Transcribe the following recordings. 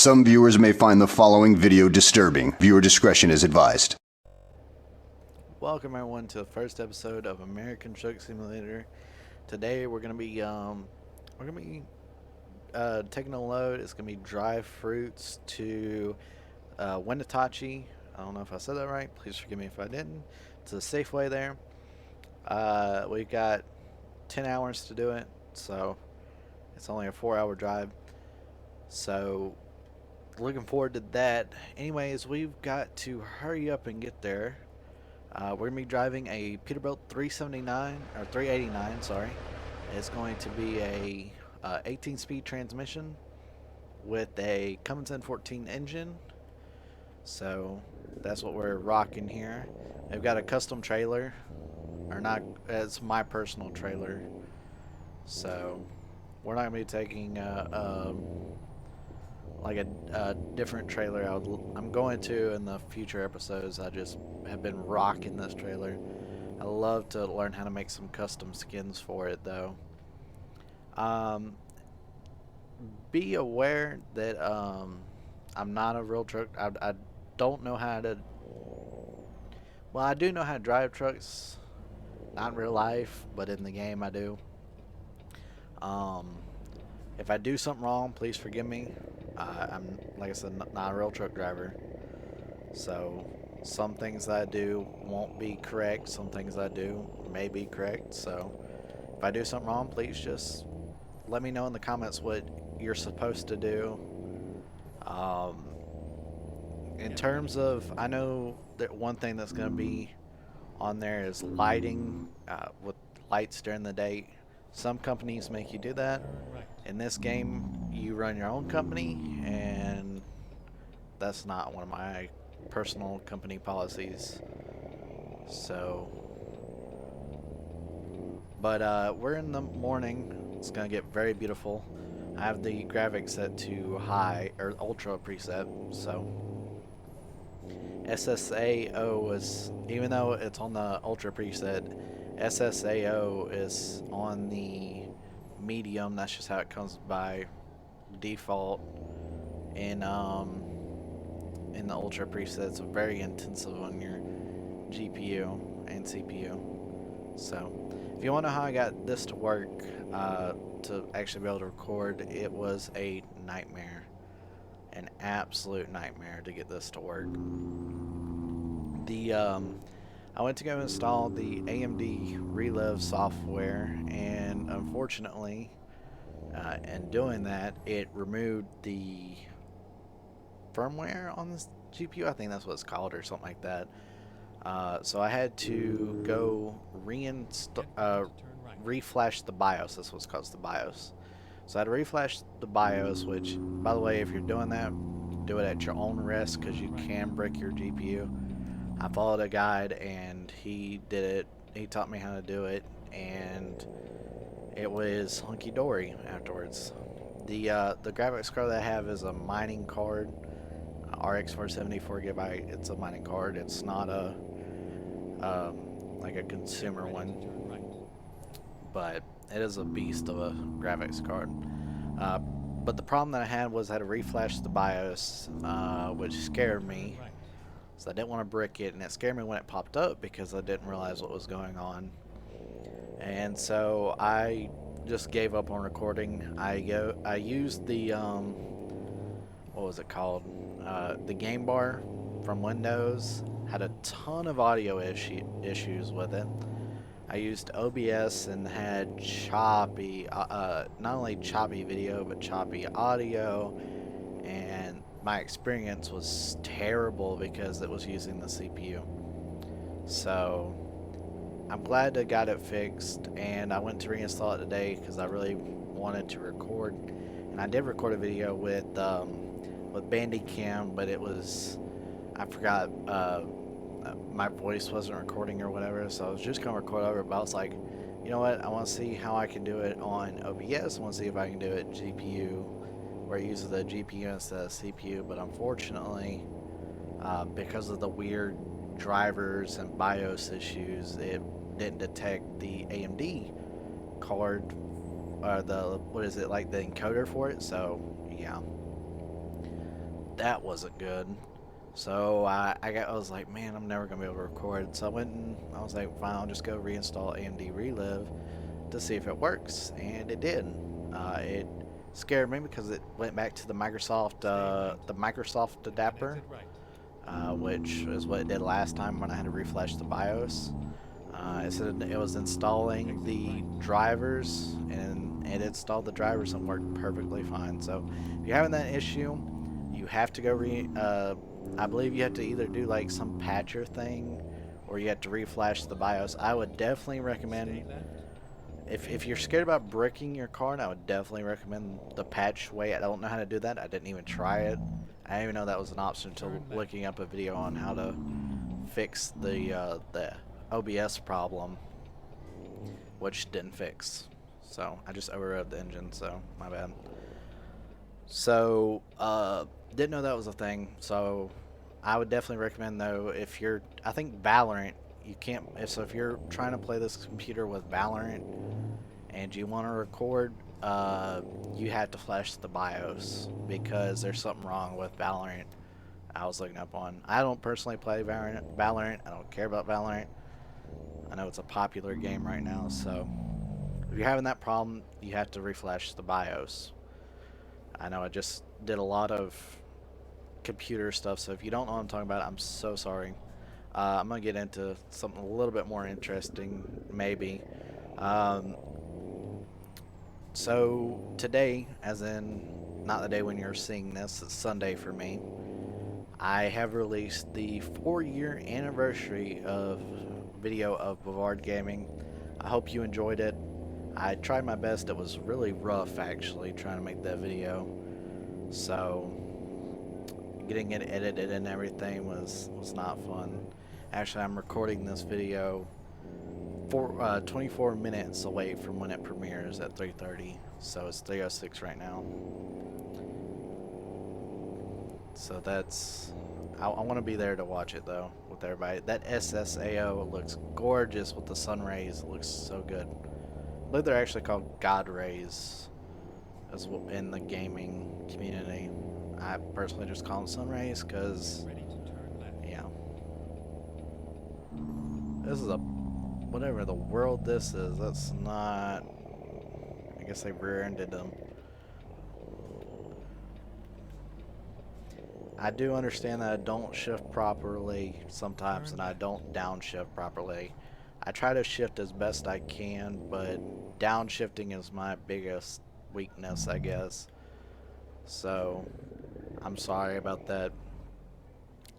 Some viewers may find the following video disturbing. Viewer discretion is advised. Welcome everyone to the first episode of American Truck Simulator. Today we're gonna be taking a load. It's gonna be dried fruits to Wenatchee. I don't know if I said that right. Please forgive me if I didn't. To the Safeway there. We've got 10 hours to do it, so it's only a 4-hour drive. So looking forward to that. Anyways, we've got to hurry up and get there. We're going to be driving a Peterbilt 379 or 389, sorry. It's going to be a 18-speed transmission with a Cummins N14 engine. So that's what we're rocking here. They've got a custom trailer, or not, it's my personal trailer. So we're not going to be taking like a different trailer. I'm going to in the future episodes. I just have been rocking this trailer. I love to learn how to make some custom skins for it though. Be aware that I'm not a real truck. I don't know how to. Well, I do know how to drive trucks, not in real life, but in the game I do. If I do something wrong, please forgive me. I'm, like I said, not a real truck driver. So some things that I do won't be correct. Some things I do may be correct. So if I do something wrong, please just let me know in the comments what you're supposed to do. In terms of, I know that one thing that's going to be on there is lighting with lights during the day. Some companies make you do that. In this game, you run your own company, and that's not one of my personal company policies. So, but we're in the morning. It's gonna get very beautiful. I have the graphics set to high or ultra preset, so SSAO is, even though it's on the ultra preset, SSAO is on the medium. That's just how it comes by default in the ultra presets. Are very intensive on your GPU and CPU. So if you want to know how I got this to work, to actually be able to record, it was a nightmare, an absolute nightmare to get this to work. I went to go install the AMD Relive software, and unfortunately, in doing that, it removed the firmware on this GPU. I think that's what it's called, or something like that. So I had to go reflash the BIOS. That's what's called, the BIOS. So I had to reflash the BIOS, which, by the way, if you're doing that, do it at your own risk, because you can brick your GPU. I followed a guide and he did it. He taught me how to do it, and it was hunky-dory afterwards. The graphics card that I have is a mining card, RX 470 4GB. It's a mining card. It's not a like a consumer one, but it is a beast of a graphics card. But the problem that I had was I had to reflash the BIOS, which scared me. So I didn't want to brick it, and it scared me when it popped up because I didn't realize what was going on. And so I just gave up on recording. I used the what was it called? The game bar from Windows. Had a ton of audio issues with it. I used OBS and had choppy, not only choppy video, but choppy audio, and my experience was terrible because it was using the CPU. So I'm glad I got it fixed, and I went to reinstall it today because I really wanted to record. And I did record a video with Bandicam, but it was, I forgot, my voice wasn't recording or whatever, so I was just gonna record over it, but I was like, you know what, I want to see how I can do it on OBS. I want to see if I can do it GPU, where it uses the GPU instead of CPU. But unfortunately, because of the weird drivers and BIOS issues, it didn't detect the AMD card, or the, what is it, like the encoder for it. So yeah, that wasn't good. So I was like, man, I'm never gonna be able to record. So I went and I was like, fine, I'll just go reinstall AMD Relive to see if it works, and it did. It scared me because it went back to the Microsoft adapter, which is what it did last time when I had to refresh the BIOS. It said it was installing the drivers, and it installed the drivers and worked perfectly fine. So if you're having that issue, you have to go I believe you have to either do like some patcher thing, or you have to reflash the BIOS. I would definitely recommend, if you're scared about bricking your card, I would definitely recommend the patch way. I don't know how to do that. I didn't even try it. I didn't even know that was an option until looking up a video on how to fix the OBS problem, which didn't fix. So I just overrode the engine, so my bad. So didn't know that was a thing. So I would definitely recommend, though, if you're, I think Valorant, you can't, if you're trying to play this computer with Valorant and you want to record, you have to flash the BIOS because there's something wrong with Valorant. I was looking up on. I don't personally play Valorant. I don't care about Valorant. I know it's a popular game right now, so if you're having that problem, you have to reflash the BIOS. I know I just did a lot of computer stuff, so if you don't know what I'm talking about, I'm so sorry. I'm going to get into something a little bit more interesting, maybe. So today, as in not the day when you're seeing this, it's Sunday for me, I have released the 4-year anniversary of video of Bavardgaming. I hope you enjoyed it. I tried my best. It was really rough, actually, trying to make that video. So getting it edited and everything was not fun. Actually, I'm recording this video 24 minutes away from when it premieres at 3:30. So it's 3:06 right now. So that's, I want to be there to watch it though with everybody. That SSAO looks gorgeous with the sun rays. It looks so good. I believe they're actually called God rays as well in the gaming community. I personally just call them sun rays because, yeah. This is a, whatever the world this is, that's not, I guess they rear-ended them. I do understand that I don't shift properly sometimes, and I don't downshift properly. I try to shift as best I can, but downshifting is my biggest weakness, I guess. So, I'm sorry about that.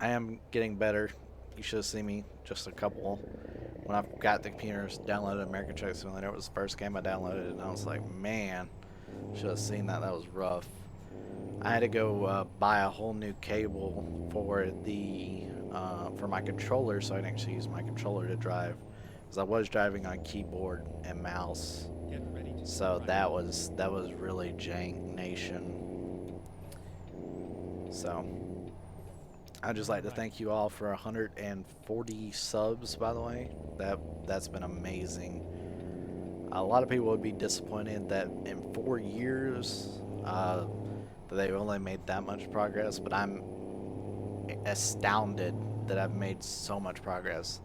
I am getting better. You should have seen me just a couple. When I got the computers, downloaded American Truck Simulator, it was the first game I downloaded, and I was like, man, should have seen that. That was rough. I had to go buy a whole new cable for the for my controller, so I can actually use my controller to drive, because I was driving on keyboard and mouse. So that was really jank nation. So I'd just like to thank you all for 140 subs, by the way. That's been amazing. A lot of people would be disappointed that in 4 years that they've only made that much progress, but I'm astounded that I've made so much progress.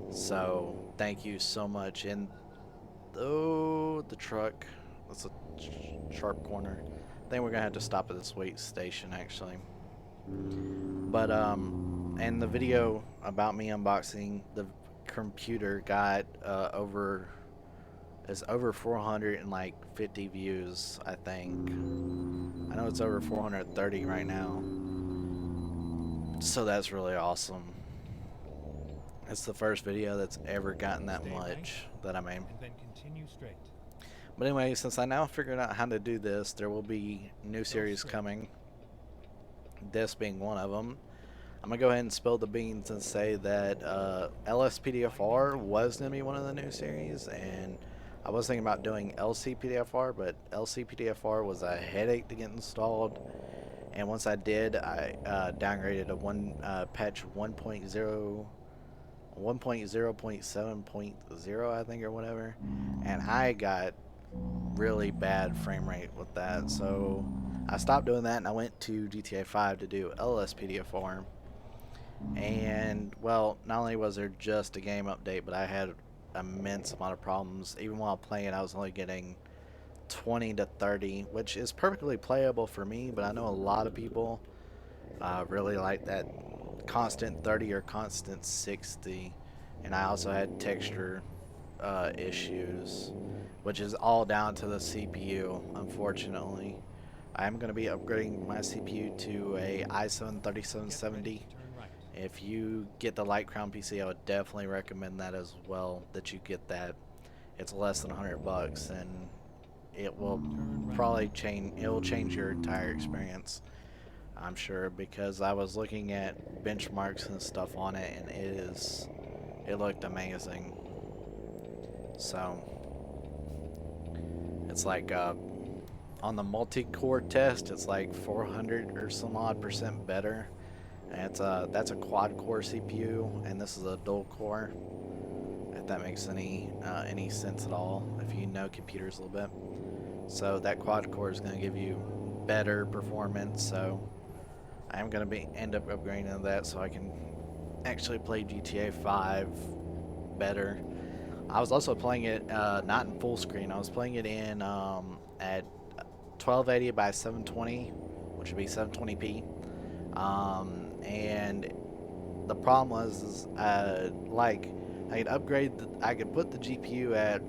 So thank you so much. And oh, the truck, that's a sharp corner. I think we're gonna have to stop at this wait station actually. But and the video about me unboxing the computer got over 450 views, I think. I know it's over 430 right now. So that's really awesome. It's the first video that's ever gotten that much that I made. But anyway, since I now figured out how to do this, there will be new series coming. This being one of them. I'm going to go ahead and spill the beans and say that LSPDFR was going to be one of the new series, and I was thinking about doing LCPDFR, but LCPDFR was a headache to get installed, and once I did, I downgraded to patch 1.0.7.0, I think, or whatever, and I got really bad frame rate with that. So I stopped doing that and I went to GTA 5 to do LSPDFR. And well, not only was there just a game update, but I had immense amount of problems. Even while playing, I was only getting 20 to 30, which is perfectly playable for me, but I know a lot of people really like that constant 30 or constant 60. And I also had texture issues, which is all down to the CPU, unfortunately. I'm going to be upgrading my CPU to a i7 3770. If you get the Light Crown PC, I would definitely recommend that as well, that you get that. It's less than $100 and it will probably change your entire experience, I'm sure, because I was looking at benchmarks and stuff on it and it looked amazing. So it's like on the multi-core test, it's like 400 or some odd percent better. And that's a quad-core CPU, and this is a dual-core. If that makes any sense at all, if you know computers a little bit. So that quad-core is going to give you better performance. So I'm going to end up upgrading to that so I can actually play GTA 5 better. I was also playing it not in full screen. I was playing it in at 1280 by 720, which would be 720p. And the problem was like I could I could put the GPU at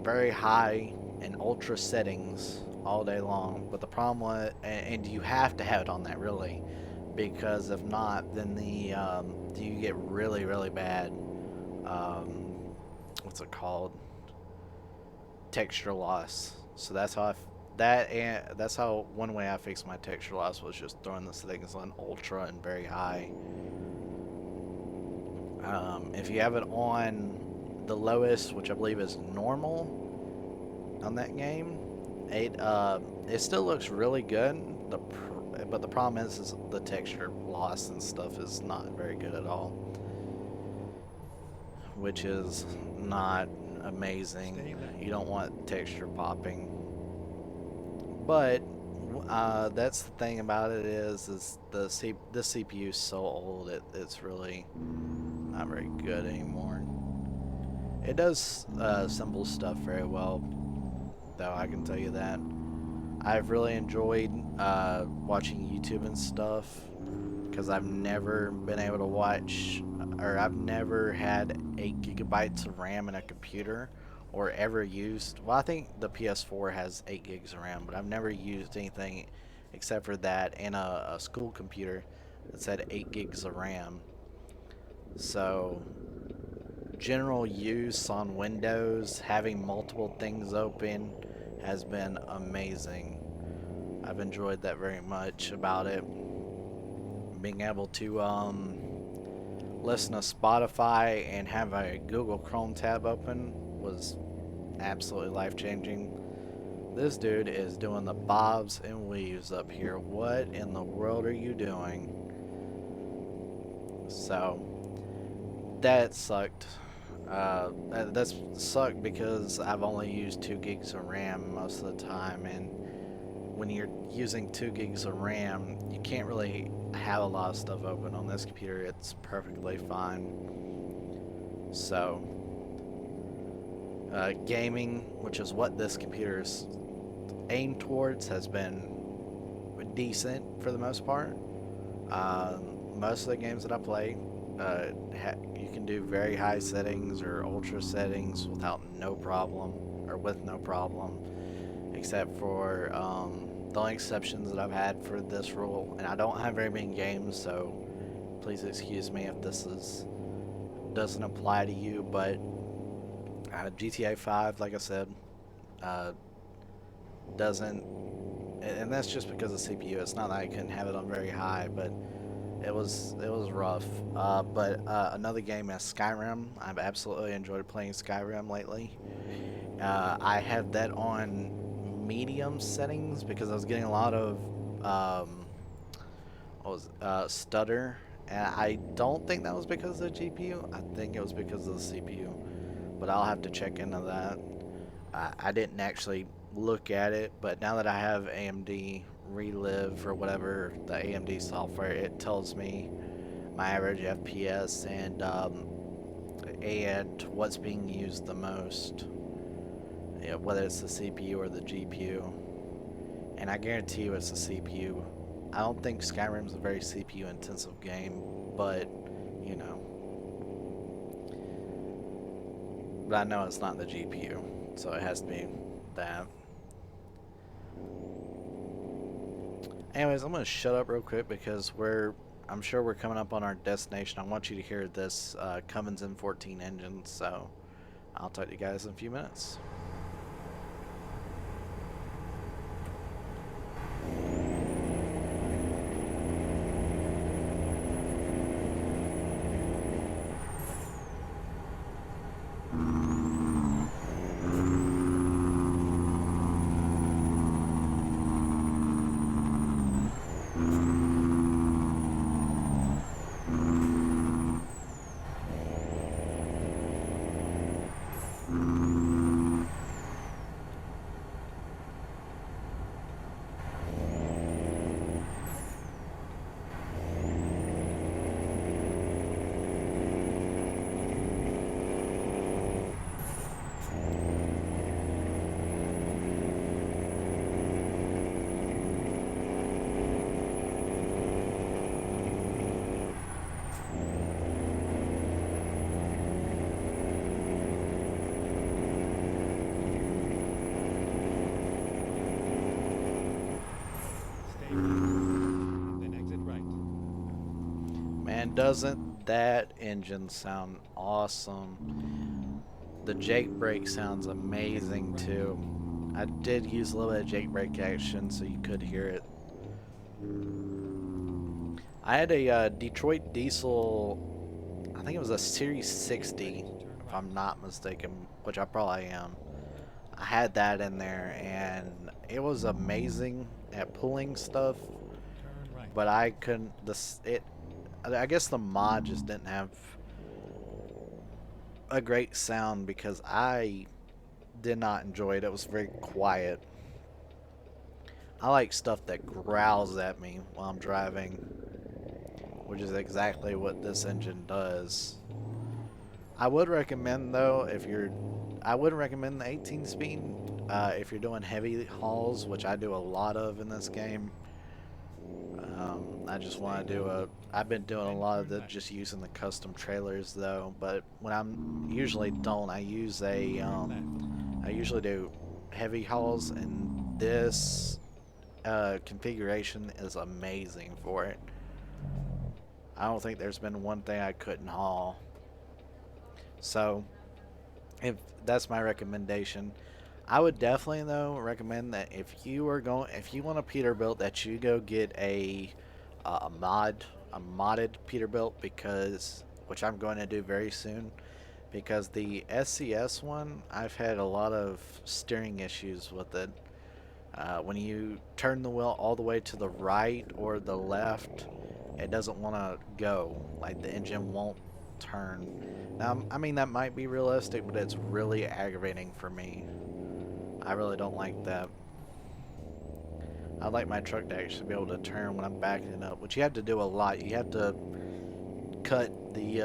very high and ultra settings all day long, but the problem was, and you have to have it on that really, because if not, then you get really bad what's it called, texture loss. So that's how that's how one way I fixed my texture loss was just throwing the settings on ultra and very high. If you have it on the lowest, which I believe is normal on that game, it still looks really good. But the problem is the texture loss and stuff is not very good at all, which is not amazing. You don't want texture popping. But that's the thing about it is the CPU is so old it's really not very good anymore. It does simple stuff very well, though, I can tell you that. I've really enjoyed watching YouTube and stuff, because I've never been able to watch, or I've never had 8 gigabytes of RAM in a computer, or ever used, well, I think the PS4 has 8 gigs of RAM, but I've never used anything except for that in a school computer that said 8 gigs of RAM. So general use on Windows, having multiple things open, has been amazing. I've enjoyed that very much about it. Being able to listen to Spotify and have a Google Chrome tab open was absolutely life-changing. This dude is doing the bobs and weaves up here. What in the world are you doing? So that sucked. That's sucked because I've only used 2 gigs of RAM most of the time, and when you're using 2 gigs of RAM, you can't really have a lot of stuff open on this computer. It's perfectly fine. So gaming, which is what this computer is aimed towards, has been decent for the most part. Most of the games that I play, you can do very high settings or ultra settings without no problem, or with no problem, except for the only exceptions that I've had for this rule, and I don't have very many games, so please excuse me if doesn't apply to you, but GTA 5, like I said, doesn't, and that's just because of CPU. It's not that I couldn't have it on very high, but it was rough. But another game is Skyrim. I've absolutely enjoyed playing Skyrim lately. I had that on medium settings because I was getting a lot of stutter, and I don't think that was because of the GPU. I think it was because of the CPU. but I'll have to check into that. I didn't actually look at it, but now that I have AMD Relive or whatever, the AMD software, it tells me my average FPS and what's being used the most, you know, whether it's the CPU or the GPU. And I guarantee you it's the CPU. I don't think Skyrim's a very CPU intensive game, but you know. But I know it's not the GPU, so it has to be that. Anyways, I'm gonna shut up real quick because I'm sure we're coming up on our destination. I want you to hear this Cummins M14 engine, so I'll talk to you guys in a few minutes. Man, doesn't that engine sound awesome? The Jake brake sounds amazing too. I did use a little bit of Jake brake action so you could hear it. I had a Detroit diesel, I think it was a Series 60, if I'm not mistaken, which I probably am. I had that in there and it was amazing at pulling stuff, but I couldn't, I guess the mod just didn't have a great sound because I did not enjoy it. It was very quiet. I like stuff that growls at me while I'm driving, which is exactly what this engine does. I would recommend though, I wouldn't recommend the 18 speed if you're doing heavy hauls, which I do a lot of in this game. I just want to I've been doing a lot of just using the custom trailers though, but when I'm usually don't, I usually do heavy hauls, and this configuration is amazing for it. I don't think there's been one thing I couldn't haul. So, if that's my recommendation, I would definitely though recommend that if you want a Peterbilt, that you go get a modded Peterbilt, which I'm going to do very soon, because the SCS one, I've had a lot of steering issues with it. When you turn the wheel all the way to the right or the left, it doesn't want to go. Like the engine won't turn. Now, I mean, that might be realistic, but it's really aggravating for me. I really don't like that. I'd like my truck to actually be able to turn when I'm backing it up, which you have to do a lot. You have to cut the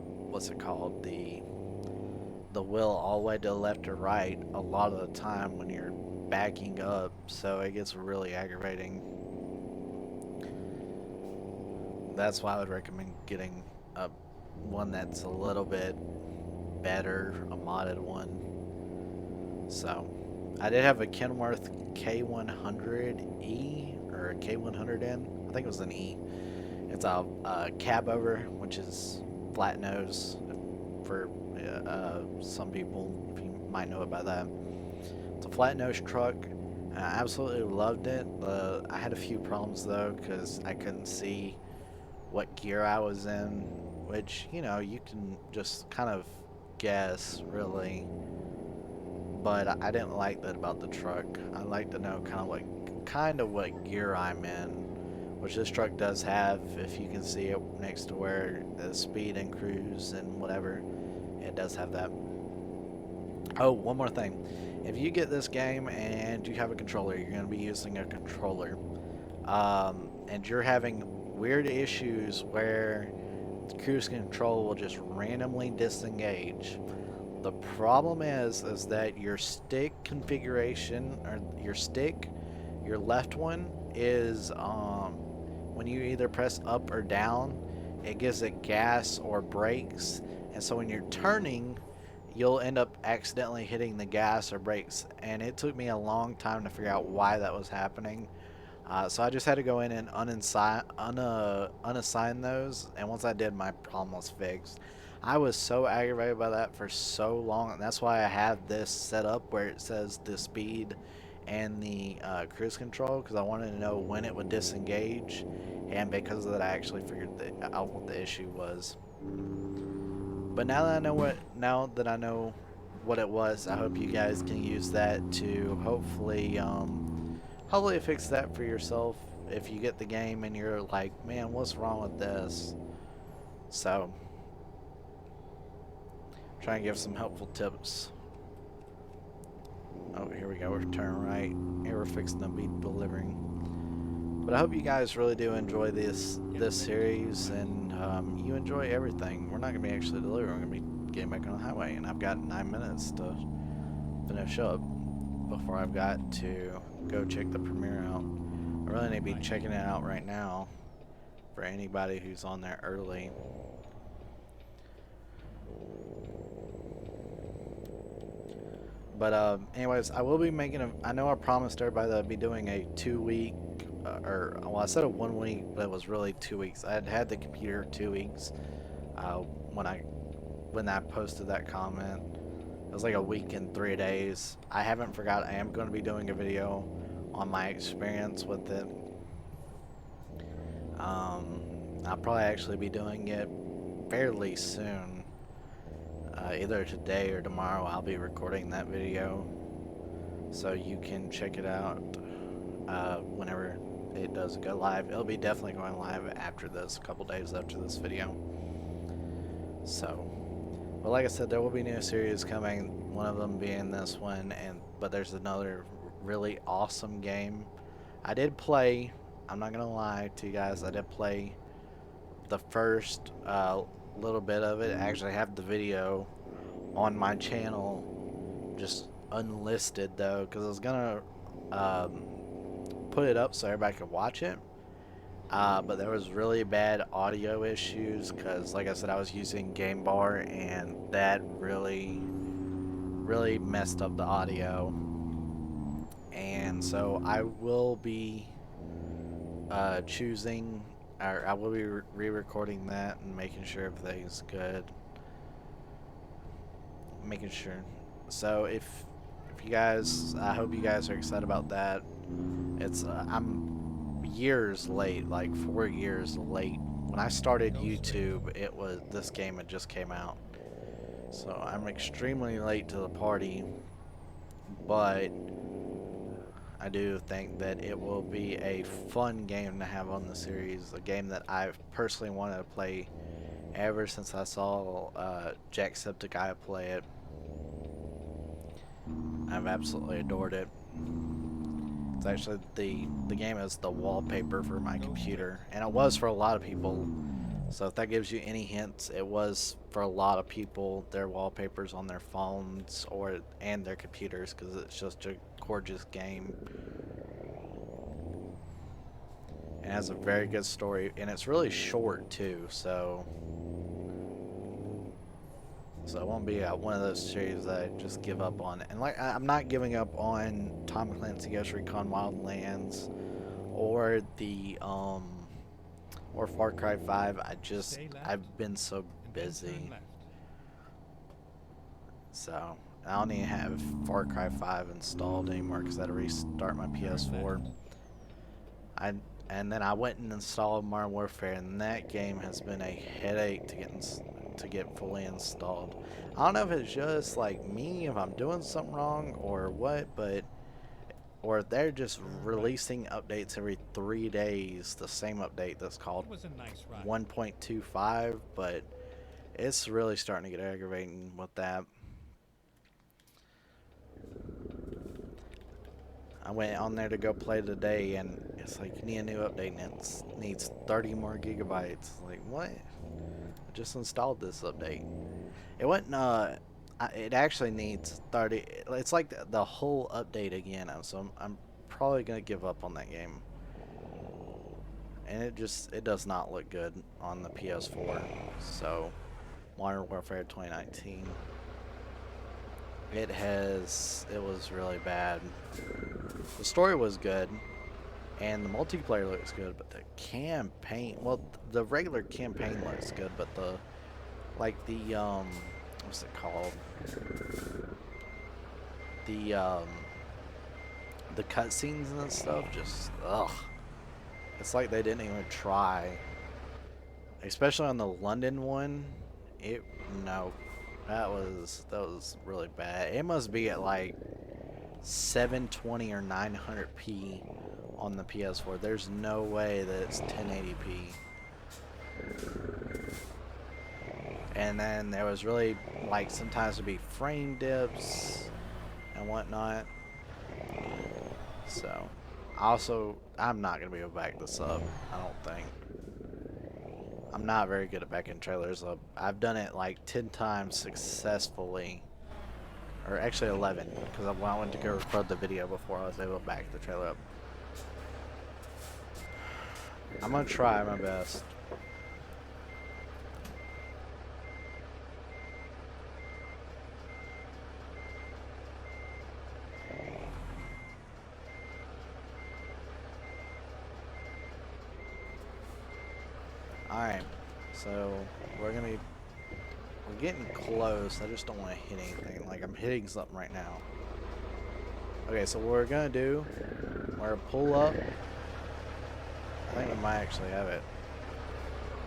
what's it called? The wheel all the way to the left or right a lot of the time when you're backing up, so it gets really aggravating. That's why I would recommend getting one that's a little bit better, a modded one. So, I did have a Kenworth K100E or a K100N. I think it was an E. It's a cab over, which is flat nose for some people, if you might know about that. It's a flat nose truck. I absolutely loved it. I had a few problems though because I couldn't see what gear I was in, which, you know, you can just kind of guess really, but I didn't like that about the truck. I like to know kind of what gear I'm in, which this truck does have. If you can see it next to where the speed and cruise and whatever, it does have that. Oh, one more thing. If you get this game and you have a controller, you're going to be using a controller, and you're having weird issues where cruise control will just randomly disengage. The problem is that your stick configuration, or your left one is, when you either press up or down, it gives it gas or brakes, and so when you're turning, you'll end up accidentally hitting the gas or brakes, and it took me a long time to figure out why that was happening. So I just had to go in and unassign those, and once I did, my problem was fixed. I was so aggravated by that for so long, and that's why I have this set up where it says the speed and the cruise control, because I wanted to know when it would disengage, and because of that, I actually figured out what the issue was. But now that I know what it was, I hope you guys can use that to hopefully fix that for yourself if you get the game and you're like, man, what's wrong with this? So, try and give some helpful tips. Oh, here we go. We're turning right. Here we're fixing to be delivering. But I hope you guys really do enjoy this series, and you enjoy everything. We're not going to be actually delivering. We're going to be getting back on the highway, and I've got 9 minutes to finish up before I've got to go check the premiere out. I really need to be checking it out right now for anybody who's on there early. But anyways, I will be making I know I promised everybody that I'd be doing a 2-week, well, I said a 1 week, but it was really 2 weeks. I had the computer 2 weeks when I posted that comment. It was like a week and 3 days. I haven't forgot. I am going to be doing a video on my experience with it. I'll probably actually be doing it fairly soon. Either today or tomorrow I'll be recording that video, so you can check it out whenever it does go live. It'll be definitely going live after this, a couple days after this video. So, but like I said, there will be new series coming, one of them being this one, but there's another really awesome game. I did play, I'm not gonna lie to you guys, I did play the first little bit of it. I actually have the video on my channel, just unlisted though, because I was gonna put it up so everybody could watch it, but there was really bad audio issues, because like I said, I was using Game Bar, and that really messed up the audio. And so I will be I will be re-recording that and making sure everything's good. Making sure. So if you guys, I hope you guys are excited about that. It's I'm years late, like 4 years late. When I started YouTube, this game had just came out. So I'm extremely late to the party, but I do think that it will be a fun game to have on the series, a game that I've personally wanted to play ever since I saw Jacksepticeye play it. I've absolutely adored it. It's actually the game is the wallpaper for my computer, and it was for a lot of people. So if that gives you any hints, it was for a lot of people, their wallpapers on their phones and their computers, because it's just a gorgeous game. It has a very good story, and it's really short too, so it won't be one of those series that I just give up on. And like, I'm not giving up on Tom Clancy Ghost Recon Wildlands or the or Far Cry 5. I've been so busy. So I don't even have Far Cry 5 installed anymore because I had to restart my PS4. And then I went and installed Modern Warfare, and that game has been a headache to get fully installed. I don't know if it's just like me, if I'm doing something wrong or what, but or they're just releasing updates every 3 days. The same update that's called 1.25, but it's really starting to get aggravating with that. I went on there to go play today, and it's like, you need a new update, and it needs 30 more gigabytes. Like, what? I just installed this update. It wasn't, it actually needs 30. It's like the whole update again, so I'm probably going to give up on that game. And it does not look good on the PS4. So, Modern Warfare 2019. It was really bad. The story was good, and the multiplayer looks good, but the campaign, well, the regular campaign looks good, but what's it called? The cutscenes and stuff, just, ugh. It's like they didn't even try. Especially on the London one, no. That was really bad. It must be at like 720 or 900p on the PS4. There's no way that it's 1080p. And then there was really, like, sometimes there'd be frame dips and whatnot. So, I'm not gonna be able to back this up, I don't think. I'm not very good at backing trailers up. I've done it like 10 times successfully. Or actually 11, because when I went to go record the video before, I was able to back the trailer up. I'm gonna try my best. Alright, so we're getting close. I just don't want to hit anything. Like, I'm hitting something right now. Okay, so what we're gonna do, we're gonna pull up. I think we might actually have it.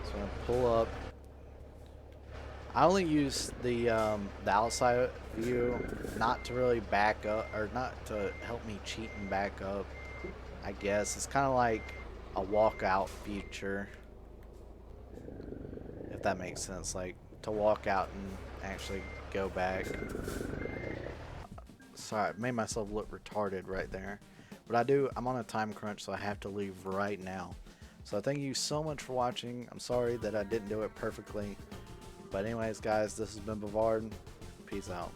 So we're gonna pull up. I only use the outside view, not to really back up, or not to help me cheat and back up. I guess it's kind of like a walkout feature, if that makes sense. Like, to walk out and actually go back. Sorry, I made myself look retarded right there. But I'm on a time crunch, so I have to leave right now. So thank you so much for watching. I'm sorry that I didn't do it perfectly. But anyways, guys, this has been Bavard. Peace out.